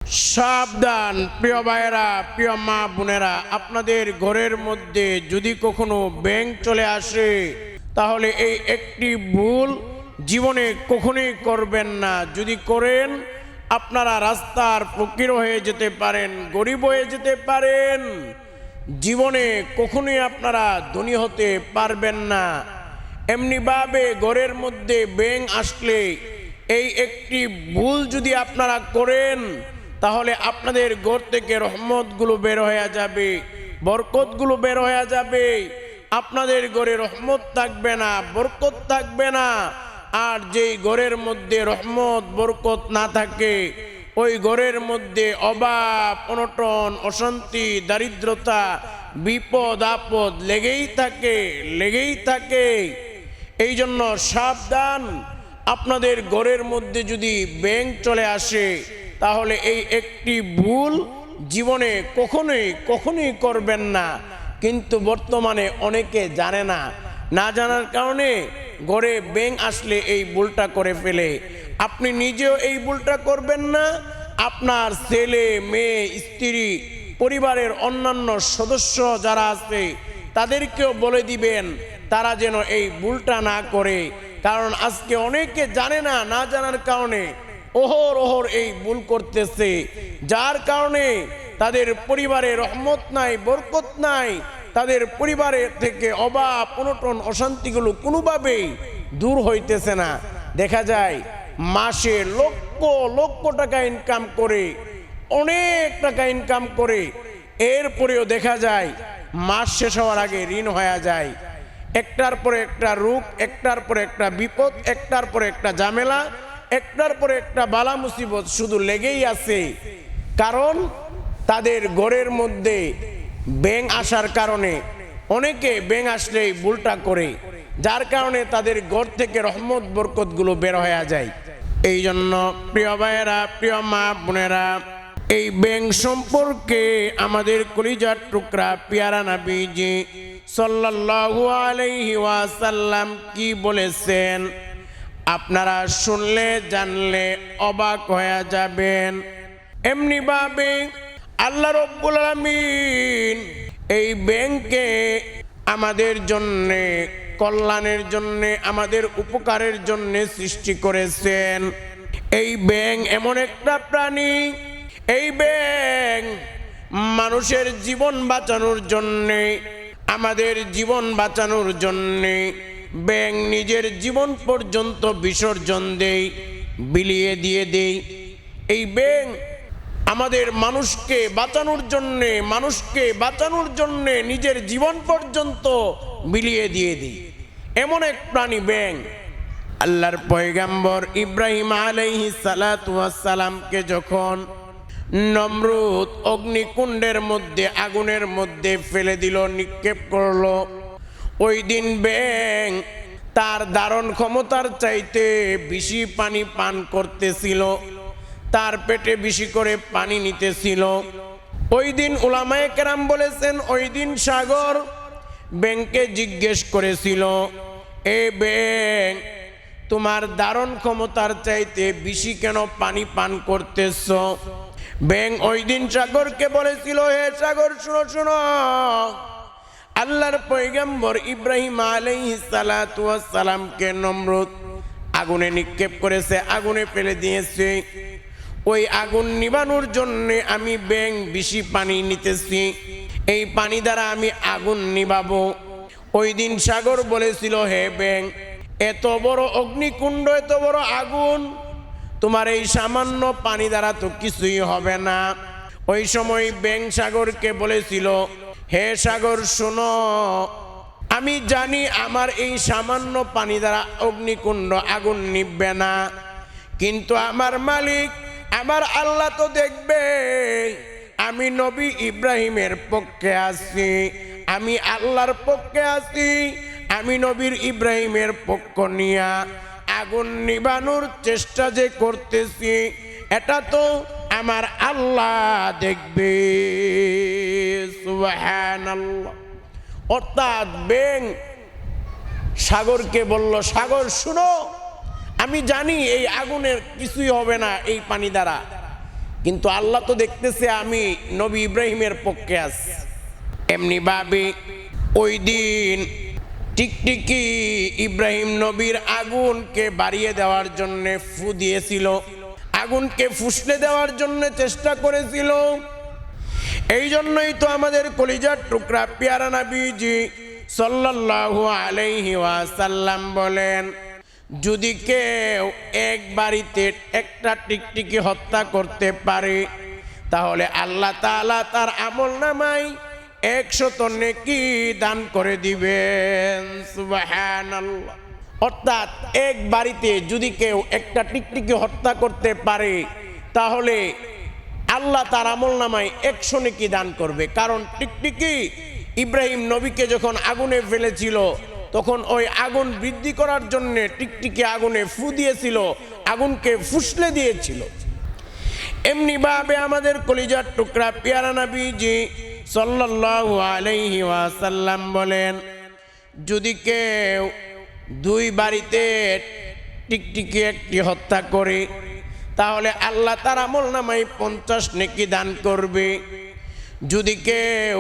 সাবধান প্রিয় ভাইয়েরা, প্রিয় মা বোনেরা, আপনাদের ঘরের মধ্যে যদি কখনো ব্যাঙ চলে আসে তাহলে এই একটি ভুল জীবনে কখনোই করবেন না। যদি করেন আপনারা রাস্তার ফকির হয়ে যেতে পারেন, গরিব হয়ে যেতে পারেন, জীবনে কখনোই আপনারা ধনী হতে পারবেন না। এমনিভাবে ঘরের মধ্যে ব্যাঙ আসলে এই একটি ভুল যদি আপনারা করেন তাহলে আপনাদের ঘর থেকে রহমতগুলো বের হয়ে যাবে, বরকতগুলো বের হয়ে যাবে। আপনাদের ঘরে রহমত থাকবে না, বরকত থাকবে না। আর যেই ঘরের মধ্যে রহমত বরকত না থাকে ওই ঘরের মধ্যে অভাব, অনটন, অশান্তি, দারিদ্রতা, বিপদ আপদ লেগেই থাকে। এই জন্য সাবধান, আপনাদের ঘরের মধ্যে যদি ব্যাঙ চলে আসে তাহলে এই একটি ভুল জীবনে কখনোই করবেন না। কিন্তু বর্তমানে অনেকে জানে না, না জানার কারণে ঘরে ব্যাঙ আসলে এই ভুলটা করে ফেলে। আপনি নিজেও এই ভুলটা করবেন না, আপনার ছেলে মেয়ে স্ত্রী পরিবারের অন্যান্য সদস্য যারা আছে তাদেরকেও বলে দিবেন তারা যেন এই ভুলটা না করে। কারণ আজকে অনেকে জানে না, না জানার কারণে ওহর এই ভুল করতেছে, যার কারণে তাদের পরিবারে রহমত নাই, বরকত নাই, তাদের পরিবারের থেকে অভাব, অনটন, অশান্তিগুলো কোনোভাবেই দূর হইতেছে না। দেখা যায় মাসে লক্ষ টাকা ইনকাম করে, অনেক টাকা ইনকাম করে, এরপরেও দেখা যায় মাস শেষ হওয়ার আগে ঋণ হয়ে যায়। একটার পরে একটা রোগ, একটার পরে একটা বিপদ, একটার পরে একটা ঝামেলা, একটার পরে একটা বালা মুসিবত শুধু লেগেই আছে। কারণ তাদের ঘরের মধ্যে ব্যাঙ আসার কারণে অনেকে ব্যাঙ আসলেই ভুলটা করে, যার কারণে তাদের ঘর থেকে রহমত বরকত গুলো বের হয়ে যায়। এই জন্য প্রিয় ভাইয়েরা, প্রিয় মা বোনেরা, এই ব্যাঙ সম্পর্কে আমাদের কলিজার টুকরা পিয়ারা নবীজি সাল্লাল্লাহু আলাইহি ওয়াসাল্লাম কি বলেছেন আপনারা শুনলে জানলে অবাক হয়ে যাবেন। এমনিভাবে আল্লাহ রাব্বুল আলামিন এই ব্যাঙকে আমাদের জন্যে, কল্যাণের জন্যে, আমাদের উপকারের জন্যে সৃষ্টি করেছেন। এই ব্যাঙ এমন একটা প্রাণী, এই ব্যাঙ মানুষের জীবন বাঁচানোর জন্যে, আমাদের জীবন বাঁচানোর জন্যে ব্যাঙ নিজের জীবন পর্যন্ত বিসর্জন দেয়, বিলিয়ে দিয়ে দেয়। এই ব্যাঙ আমাদের মানুষকে বাঁচানোর জন্যে নিজের জীবন পর্যন্ত বিলিয়ে দিয়ে দেয়, এমন এক প্রাণী ব্যাঙ। আল্লাহর পয়গম্বর ইব্রাহিম আলাইহিস সালাতু ওয়াস সালামকে যখন নমরুদ অগ্নিকুণ্ডের মধ্যে, আগুনের মধ্যে ফেলে দিল, নিক্ষেপ করলো, ওই দিন ব্যাঙ তার ধারণ ক্ষমতার চাইতে বেশি পানি পান করতেছিল, তার পেটে বেশি করে পানি নিতেছিল। ওই দিন উলামায়ে কেরাম বলেছেন, ওই দিন সাগর ব্যাঙকে জিজ্ঞেস করেছিল, এ ব্যাঙ তোমার ধারণ ক্ষমতার চাইতে বেশি কেন পানি পান করতেছ? ব্যাঙ ওই দিন সাগরকে বলেছিল, হে সাগর শোনো, আল্লাহর পয়গম্বর ইব্রাহিম আলাইহিস সালাতু ওয়াস সালামকে নমরুদ আগুনে নিক্ষেপ করেছে, আগুনে ফেলে দিয়েছে। ওই আগুন নিবানোর জন্য আমি ব্যাঙ বেশি পানি নিতেছি, এই পানি দ্বারা আমি আগুন নিবাবো। ওই দিন সাগর বলেছিল, হে ব্যাঙ এত বড় অগ্নিকুণ্ড, এত বড় আগুন, তোমার এই সামান্য পানি দ্বারা তো কিছুই হবে না। ওই সময় ব্যাঙ সাগরকে বলেছিল, হে সাগর শোনো, আমি জানি আমার এই সামান্য পানি দ্বারা অগ্নিকুণ্ড আগুন নিববে না, কিন্তু আমার মালিক, আমার আল্লাহ তো দেখবে আমি নবী ইব্রাহিমের পক্ষে আছি, আমি আল্লাহর পক্ষে আছি, আমি নবীর ইব্রাহিমের পক্ষ নিয়া আগুন নিবানোর চেষ্টা যে করতেছি এটা তো আমার আল্লাহ দেখবে। সুবহানাল্লাহ। অর্থাৎ ব্যাঙ সাগরকে বলল, সাগর শুনো, আমি জানি এই আগুনের কিছুই হবে না এই পানি দ্বারা, কিন্তু আল্লাহ তো দেখতেছে আমি নবী ইব্রাহিমের পক্ষে আছি। এমনি ভাবে ওই দিন টিকটিকি ইব্রাহিম নবীর আগুনকে বাড়িয়ে দেওয়ার জন্য ফু দিয়েছিল, আগুনকে ফুসলে দেওয়ার জন্য চেষ্টা করেছিল। এই জন্যই তো আমাদের কলিজার টুকরা পেয়ারা নবীজি সাল্লাল্লাহু আলাইহি ওয়াসাল্লাম বলেন, যদি কেউ এক বাড়িতে একটা টিকটিকি হত্যা করতে পারে তাহলে আল্লাহ তাআলা তার আমলনামায় 100 নেকি দান করে দিবেন। সুবহানাল্লাহ। অর্থাৎ এক বাড়িতে যদি কেউ একটা টিকটিকি হত্যা করতে পারে তাহলে আল্লাহ তার আমলনামায় 100 নেকি দান করবে। কারণ টিকটিকি ইব্রাহিম নবীকে যখন আগুনে ফেলেছিল তখন ওই আগুন বৃদ্ধি করার জন্য টিকটিকি আগুনে ফু দিয়েছিল, আগুনকে ফুসলে দিয়েছিল। এমনি ভাবে আমাদের কলিজার টুকরা পেয়ারা নবীজি সাল্লাল্লাহু আলাইহি ওয়াসাল্লাম বলেন, যদি কেউ 2 বাড়িতে টিকটিকি একটি হত্যা করে তাহলে আল্লাহ তার আমলনামায় 50 নেকি দান করবে। যদি কেউ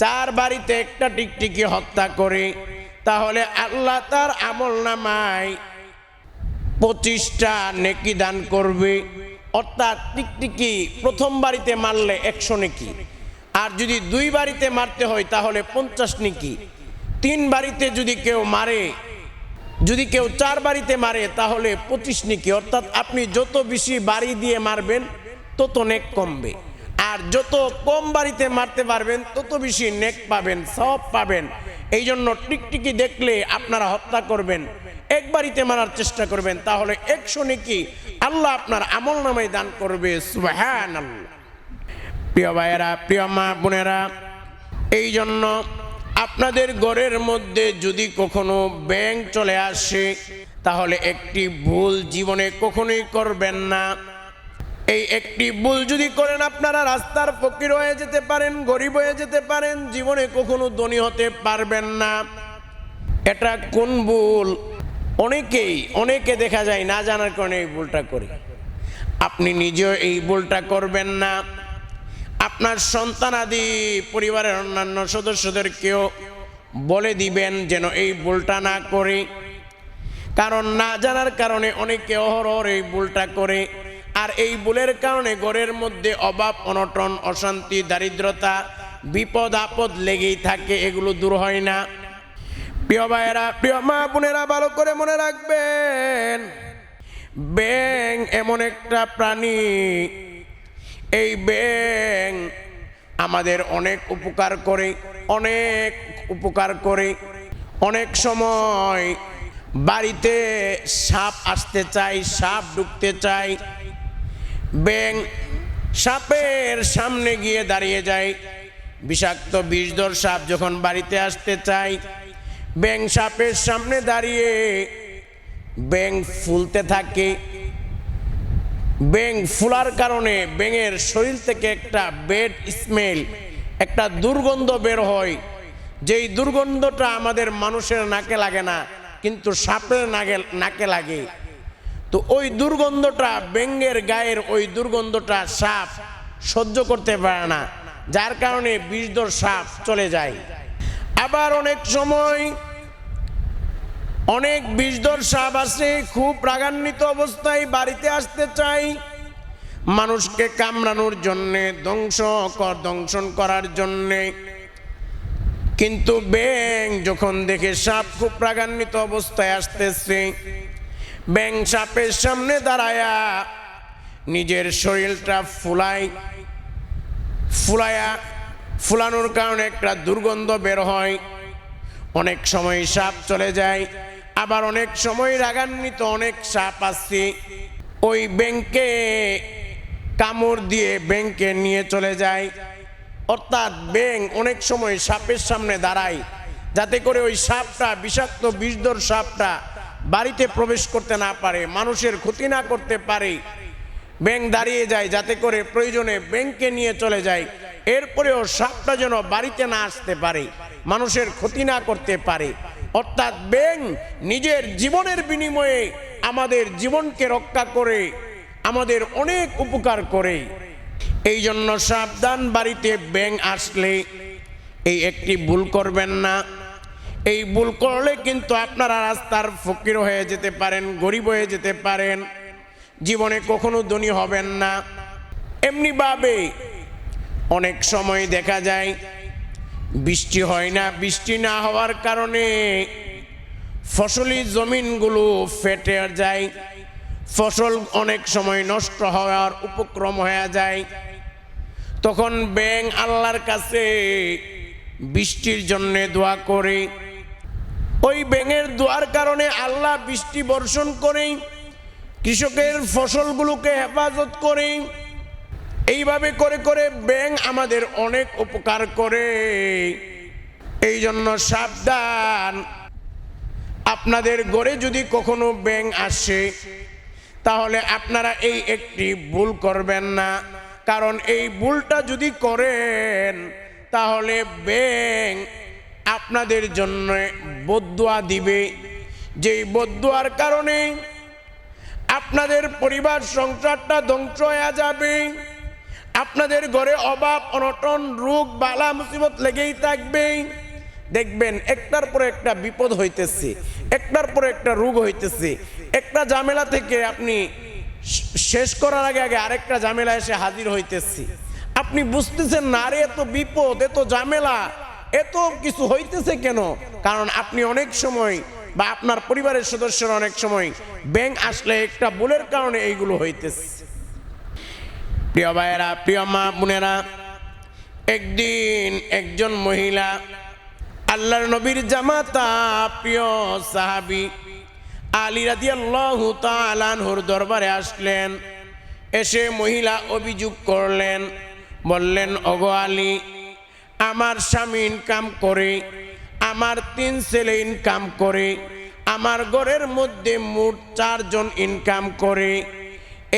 4 বাড়িতে একটা টিকটিকি হত্যা করে তাহলে আল্লাহ তার আমলনামায় 25টা নেকি দান করবে। অর্থাৎ টিকটিকি প্রথম বাড়িতে মারলে 100 নেকি, আর যদি 2 বাড়িতে মারতে হয় তাহলে 50 নেকি। 3 বাড়িতে যদি কেউ মারে, যদি কেউ 4 বাড়িতে মারে তাহলে 25 নেকি। অর্থাৎ আপনি যত বেশি বাড়ি দিয়ে মারবেন তত নেক কমবে, আর যত কম বাড়িতে মারতে পারবেন তত বেশি নেক পাবেন, সওয়াব পাবেন। এই জন্য টিকটিকি দেখলে আপনারা হত্যা করবেন, এক বাড়িতে মারার চেষ্টা করবেন, তাহলে 100 নেকি আল্লাহ আপনার আমলনামায় দান করবে। সুবহানাল্লাহ। প্রিয় ভাইয়েরা, প্রিয় মা বোনেরা, এই জন্য আপনাদের ঘরের মধ্যে যদি কখনো ব্যাঙ চলে আসে তাহলে একটি ভুল জীবনে কখনোই করবেন না। এই একটি ভুল যদি করেন আপনারা রাস্তার ফকির হয়ে যেতে পারেন, গরিব হয়ে যেতে পারেন, জীবনে কখনো ধনী হতে পারবেন না। এটা কোন ভুল? অনেকে দেখা যায় না জানার কারণে এই ভুলটা করে। আপনি নিজেও এই ভুলটা করবেন না। আপনার সন্তানাদি পরিবারের অন্যান্য সদস্যদেরকেও বলে দিবেন যেন এই ভুলটা না করে। কারণ না জানার কারণে অনেকে অহরহ এই ভুলটা করে, আর এই ভুলের কারণে ঘরের মধ্যে অভাব, অনটন, অশান্তি, দারিদ্রতা, বিপদ আপদ লেগেই থাকে, এগুলো দূর হয় না। প্রিয় ভাইয়েরা, প্রিয় মা বোনেরা, ভালো করে মনে রাখবেন, ব্যাঙ এমন একটা প্রাণী, এই ব্যাঙ আমাদের অনেক উপকার করে, অনেক সময় বাড়িতে সাপ আসতে চায়, সাপ ঢুকতে চায়, ব্যাঙ সাপের সামনে গিয়ে দাঁড়িয়ে যায়। বিষাক্ত বিষধর সাপ যখন বাড়িতে আসতে চায়, ব্যাঙ সাপের সামনে দাঁড়িয়ে ব্যাঙ ফুলতে থাকে। ব্যাঙ ফুলার কারণে ব্যাঙের শরীর থেকে একটা ব্যাড স্মেল, একটা দুর্গন্ধ বের হয়, যেই দুর্গন্ধটা আমাদের মানুষের নাকে লাগে না, কিন্তু সাপের নাকে লাগে। তো ওই দুর্গন্ধটা, ব্যাঙের গায়ের ওই দুর্গন্ধটা সাপ সহ্য করতে পারে না, যার কারণে বিষধর সাপ চলে যায়। আবার অনেক সময় অনেক বিষধর সাপ আসে, খুব রাগান্বিত অবস্থায় বাড়িতে আসতে চাই মানুষকে কামড়ানোর জন্যে, দংশন করার জন্যে। কিন্তু ব্যাঙ যখন দেখে সাপ খুব রাগান্বিত অবস্থায় আসতেছে, ব্যাঙ সাপের সামনে দাঁড়ায়া নিজের শরীরটা ফুলানোর কারণে একটা দুর্গন্ধ বের হয়। অনেক সময় সাপ চলে যায়, আবার অনেক সময় রাগান্বিত অনেক সাপ আসছে, ওই ব্যাঙকে কামড় দিয়ে ব্যাঙকে নিয়ে চলে যায়। অর্থাৎ ব্যাঙ অনেক সময় সাপের সামনে দাঁড়ায় যাতে করে ওই সাপটা, বিষাক্ত বিষধর সাপটা বাড়িতে প্রবেশ করতে না পারে, মানুষের ক্ষতি না করতে পারে। ব্যাঙ দাঁড়িয়ে যায় যাতে করে প্রয়োজনে ব্যাঙকে নিয়ে চলে যায়, এরপরেও সাপটা যেন বাড়িতে না আসতে পারে, মানুষের ক্ষতি না করতে পারে। অর্থাৎ ব্যাঙ নিজের জীবনের বিনিময়ে আমাদের জীবনকে রক্ষা করে, আমাদের অনেক উপকার করে। এই জন্য সাবধান, বাড়িতে ব্যাঙ আসলে এই একটি ভুল করবেন না। এই ভুল করলে কিন্তু আপনারা রাস্তার ফকির হয়ে যেতে পারেন, গরিব হয়ে যেতে পারেন, জীবনে কখনো ধনী হবেন না। এমনিভাবে অনেক সময় দেখা যায় বৃষ্টি হয় না, বৃষ্টি না হওয়ার কারণে ফসলি জমিনগুলো ফেটে যায়, ফসল অনেক সময় নষ্ট হওয়ার উপক্রম হয়ে যায়। তখন ব্যাঙ আল্লাহর কাছে বৃষ্টির জন্য দোয়া করে। ওই ব্যাঙের দোয়ার কারণে আল্লাহ বৃষ্টি বর্ষণ করে, কৃষকের ফসলগুলোকে হেফাজত করে। এইভাবে করে করে ব্যাঙ আমাদের অনেক উপকার করে। এই জন্য সাবধান, আপনাদের ঘরে যদি কখনো ব্যাঙ আসে তাহলে আপনারা এই একটি ভুল করবেন না। কারণ এই ভুলটা যদি করেন তাহলে ব্যাঙ আপনাদের জন্য বদদুয়া দিবে, যেই বদদুয়ার কারণে আপনাদের পরিবার সংসারটা ধ্বংস হয়ে যাবে। আপনাদের ঘরে অভাব অনটন রোগ বালা মুসিবত লেগেই থাকবে। দেখবেন একটার পর একটা বিপদ হইতেছে, একটার পর একটা রোগ হইতেছে। একটা ঝামেলা থেকে আপনি শেষ করার আগে আগে আরেকটা ঝামেলা এসে হাজির হইতেছে। আপনি বুঝতেছেন না, আরে এত বিপদ, এত ঝামেলা, এত কিছু হইতেছে কেন? কারণ আপনি অনেক সময় বা আপনার পরিবারের সদস্যরা অনেক সময় ব্যাঙ আসলে একটা ভুলের কারণে এইগুলো হইতেছে। প্রিয় ভাইয়েরা, প্রিয় মা বোনেরা, একদিন একজন মহিলা আল্লাহর নবীর জামাতা প্রিয় সাহাবী আলী রাদিয়াল্লাহু তাআলা আনহুর দরবারে আসলেন। এসে মহিলা অভিযোগ করলেন, বললেন, ওগো আলী, আমার স্বামী ইনকাম করে, আমার 3 ছেলে ইনকাম করে, আমার ঘরের মধ্যে মোট 4 জন ইনকাম করে,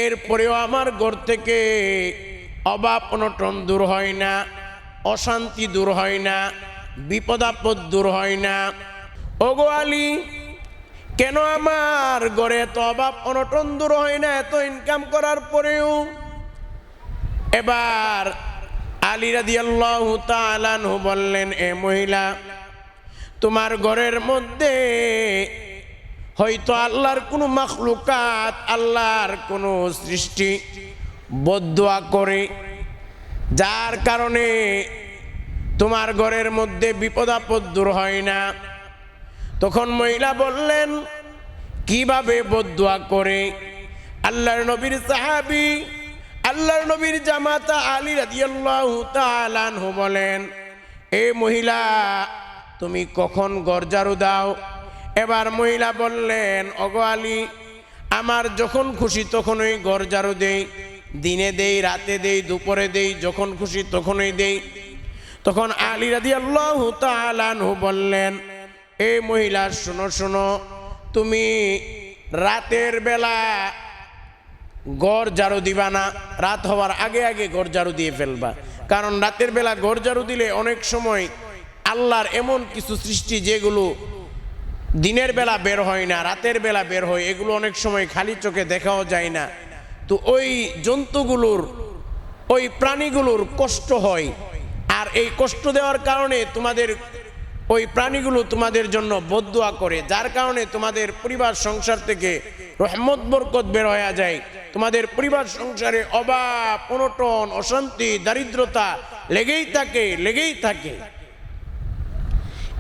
এরপরেও আমার ঘর থেকে অভাব অনটন দূর হয় না, অশান্তি দূর হয় না, বিপদ আপদ দূর হয় না। ওগো আলী, কেন আমার ঘরে এত অভাব অনটন দূর হয় না এত ইনকাম করার পরেও? এবার আলী রাদিয়াল্লাহু তাআলা আনহু বললেন, এ মহিলা, তোমার ঘরের মধ্যে হয়তো আল্লাহর কোনো মাখলুকাত, আল্লাহর কোনো সৃষ্টি বদদুয়া করে, যার কারণে তোমার ঘরের মধ্যে বিপদ আপদ দূর হয় না। তখন মহিলা বললেন, কিভাবে বদদুয়া করে? আল্লাহর নবীর সাহাবী, আল্লাহর নবীর জামাতা আলী রাদিয়াল্লাহু তাআলা আনহু বলেন, এ মহিলা, তুমি কখন ঘর ঝাড়ু দাও? এবার মহিলা বললেন, ওগো আলী, আমার যখন খুশি তখন ওই ঘর ঝাড়ু দেই, দিনে দেই, রাতে দেই, দুপুরে দেই, যখন খুশি তখনই দেই। তখন আলী রাদিয়াল্লাহু তাআলা আনহু বললেন, এ মহিলা, শোনো শোনো, তুমি রাতের বেলা ঘর ঝাড়ু দিবা না, রাত হওয়ার আগে আগে ঘর ঝাড়ু দিয়ে ফেলবা। কারণ রাতের বেলা ঘর ঝাড়ু দিলে অনেক সময় আল্লাহর এমন কিছু সৃষ্টি যেগুলো দিনের বেলা বের হয় না, রাতের বেলা বের হয়, এগুলো অনেক সময় খালি চোখে দেখাও যায় না। তো ওই জন্তুগুলোর, ওই প্রাণীগুলোর কষ্ট হয়, আর এই কষ্ট দেওয়ার কারণে তোমাদের ওই প্রাণীগুলো তোমাদের জন্য বদদুয়া করে, যার কারণে তোমাদের পরিবার সংসার থেকে রহমত বরকত বের হয়ে যায়। তোমাদের পরিবার সংসারে অভাব অনটন অশান্তি দারিদ্রতা লেগেই থাকে, লেগেই থাকে।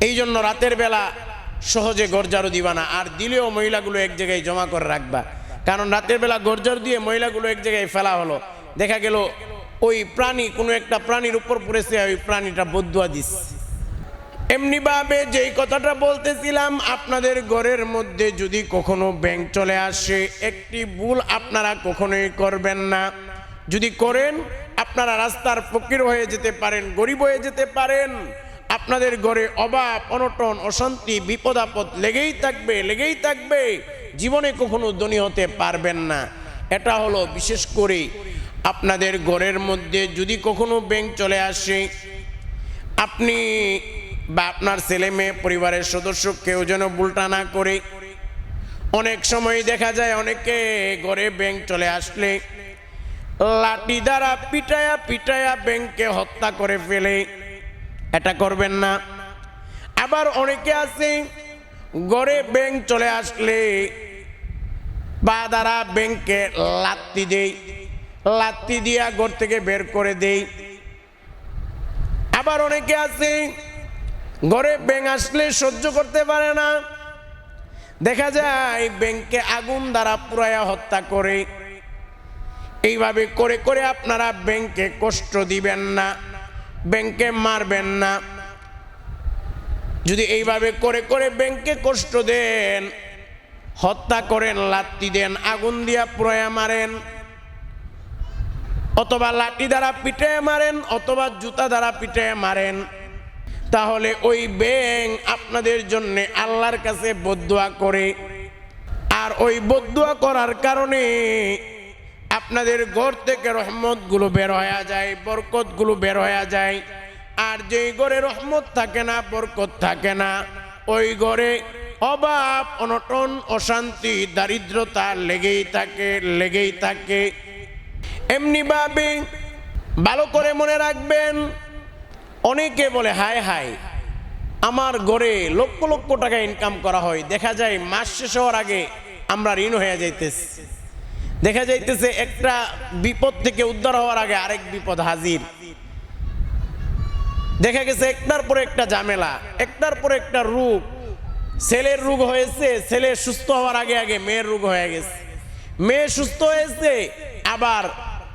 এই জন্য রাতের বেলা সহজে ঘর ঝাড়ু দিবা না, আর দিলেও মহিলাগুলো এক জায়গায় জমা করে রাখবা। কারণ রাতের বেলা ঘর ঝাড়ু দিয়ে মহিলাগুলো এক জায়গায় ফেলা হলো, দেখা গেল ওই প্রাণী কোনো একটা প্রাণীর উপর পড়েছে, ওই প্রাণীটা বদদুয়া দিচ্ছে। এমনিভাবে যেই কথাটা বলতেছিলাম, আপনাদের ঘরের মধ্যে যদি কখনো ব্যাঙ চলে আসে, একটি ভুল আপনারা কখনোই করবেন না। যদি করেন আপনারা রাস্তার ফকির হয়ে যেতে পারেন, গরিব হয়ে যেতে পারেন। আপনাদের ঘরে অভাব অনটন অশান্তি বিপদ আপদ লেগেই থাকবে, লেগেই থাকবে, জীবনে কখনো ধনী হতে পারবেন না। এটা হলো বিশেষ করে আপনাদের ঘরের মধ্যে যদি কখনো ব্যাঙ চলে আসে, আপনি বা আপনার ছেলে মেয়ে পরিবারের সদস্য কেউ যেন ভুলটা না করে অনেক সময় দেখা যায় অনেকে ঘরে ব্যাংক চলে আসলে লাঠি দ্বারা পিটায়া পিটায়া ব্যাংককে হত্যা করে ফেলে, এটা করবেন না। আবার অনেকে আছে ঘরে ব্যাংক চলে আসলে পা দ্বারা ব্যাংককে লাত্তি দেই, লাত্তি দিয়া ঘর থেকে বের করে দেই। আবার অনেকে আছে ঘরে ব্যাংক আসলে সহ্য করতে পারে না, দেখা যায় ব্যাংকে আগুন দ্বারা পুরায়া হত্যা করে। এইভাবে করে করে আপনারা ব্যাংকে কষ্ট দিবেন না, ব্যাংকে মারবেন না। যদি এইভাবে করে করে ব্যাংকে কষ্ট দেন, হত্যা করেন, লাত্তি দেন, আগুন দিয়া পুরায়া মারেন, অথবা লাঠি দ্বারা পিটে মারেন, অথবা জুতা দ্বারা পিটে মারেন, তাহলে ওই ব্যাংক আপনাদের জন্য আল্লাহর কাছে বদদুয়া করে। আর ওই বদদুয়া করার কারণে আপনাদের ঘর থেকে রহমতগুলো বের হয়ে যায়, বরকতগুলো বের হয়ে যায়। আর যেই ঘরে রহমত থাকে না, বরকত থাকে না, ওই ঘরে অভাব, অনটন, অশান্তি, দারিদ্রতা লেগেই থাকে, লেগেই থাকে। এমনি ভাবে ভালো করে মনে রাখবেন, অনেকে বলে হায় হায় আমার ঘরে লক্ষ লক্ষ টাকা ইনকাম করা হয়, দেখা যায় মাস শেষ হওয়ার আগে আমরা ঋণ হয়ে যাইতেছি, দেখা যাইতেছে একটা বিপদ থেকে উদ্ধার হওয়ার আগে আরেক বিপদ হাজির, দেখা গেছে একটার পরে একটা ঝামেলা, একটার পরে একটা রোগ। ছেলের রোগ হয়েছে, ছেলে সুস্থ হওয়ার আগে আগে মেয়ের রোগ হয়ে গেছে, মেয়ে সুস্থ হয়েছে আবার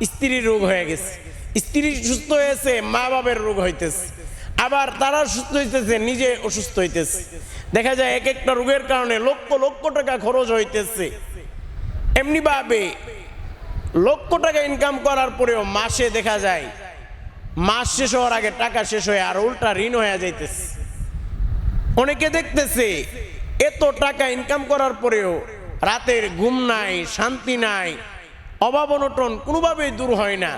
স্ত্রীর রোগ হয়ে গেছে, স্ত্রী সুস্থ হয়েছে মা বাবার রোগ হইতেছে, আবার তারা সুস্থ হইতেছে নিজে অসুস্থ হইতেছে। দেখা যায় এক একটা রোগের কারণে লক্ষ লক্ষ টাকা খরচ হইতেছে। এমনি ভাবে লক্ষ টাকা ইনকাম করার পরেও মাসে দেখা যায় মাস শেষ হওয়ার আগে টাকা শেষ হয়ে আর উল্টা ঋণ হয়ে যাইতেছে। অনেকে দেখতেছে এত টাকা ইনকাম করার পরেও রাতের ঘুম নাই, শান্তি নাই, অভাব অনটন কোনোভাবেই দূর হয় না।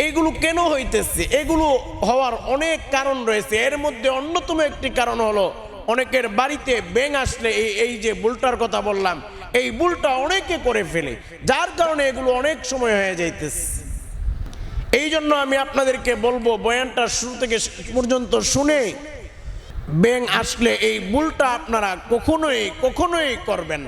এগুলো কেন হইতেছে? এগুলো হওয়ার অনেক কারণ রয়েছে। এর মধ্যে অন্যতম একটি কারণ হলো অনেকের বাড়িতে ব্যাঙ আসলে এই যে ভুলটার কথা বললাম, এই ভুলটা অনেকে করে ফেলে, যার কারণে এগুলো অনেক সময় হয়ে যাইতেছে। এই জন্য আমি আপনাদেরকে বলবো বয়ানটা শুরু থেকে শেষ পর্যন্ত শুনে ব্যাঙ আসলে এই ভুলটা আপনারা কখনোই কখনোই করবেন না।